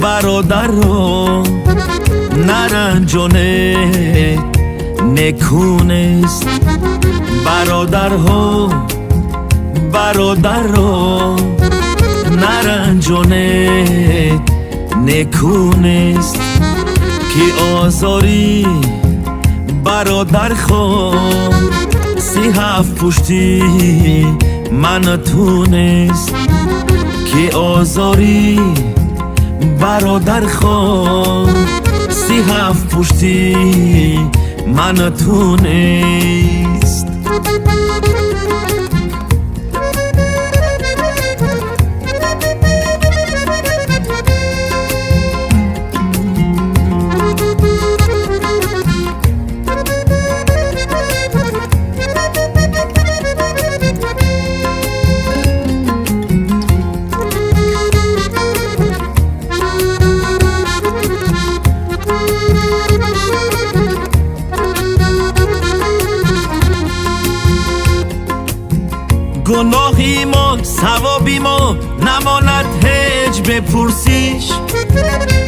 برادرها نرنجونه نکونست برادرها نرنجونه نکونست که آزاری برادر خود 37 پشتی من تونست که آزاری برادر خود 37 پشتی من تونست گناهی ما ثوابی ما نماند هیچ بپرسیش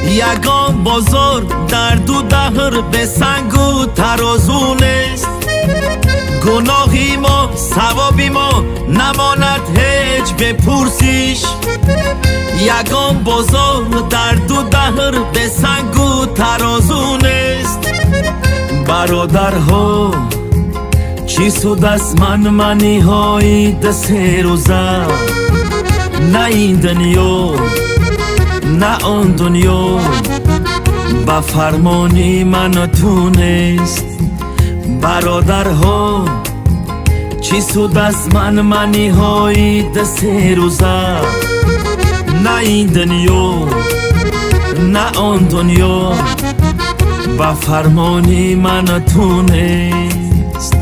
یگان بازار درد و دهر به سنگ و ترازونست گناهی ما ثوابی ما نماند هیچ بپرسیش یگان بازار درد و دهر به سنگ و ترازونست برادرها چی سود از منی های دست روزه نه این دنیا نه آن دنیا با فرمانی من تونست برادرها چی سود از منی های دست روزه نه این دنیا نه آن دنیا با فرمانی من تونست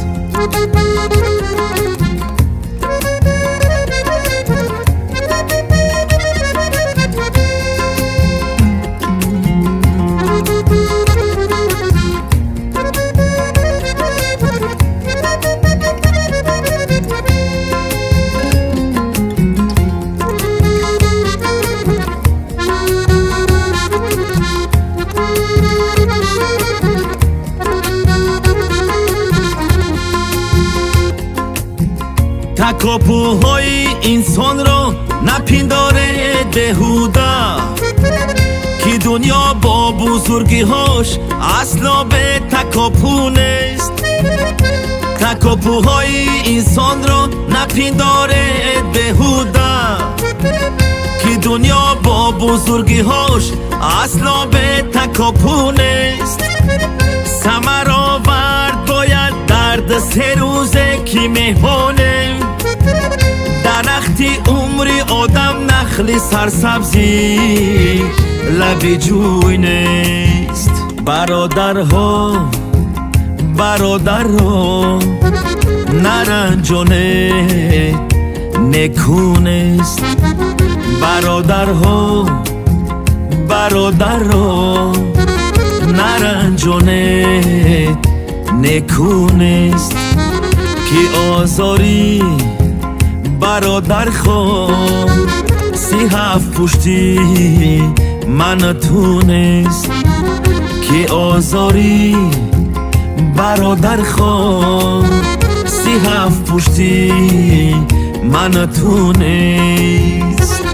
تکاپوهای انسان را نپنداره بهوده که دنیا با بزرگی هاش اصلا به تکاپو نیست تکاپوهای انسان را نپنداره بهوده که دنیا با بزرگی هاش اصلا به تکاپو نیست ثمر آورد باید درد 3 روزه که مهمانه درختی عمری آدم نخل سرسبزی لبی جوی نیست برادرها نرنجونه نکونست برادرها نرنجونه نکونست که آزاری برادر خود 37 پشتی من تونست که آزاری برادر خود 37 پشتی من تونست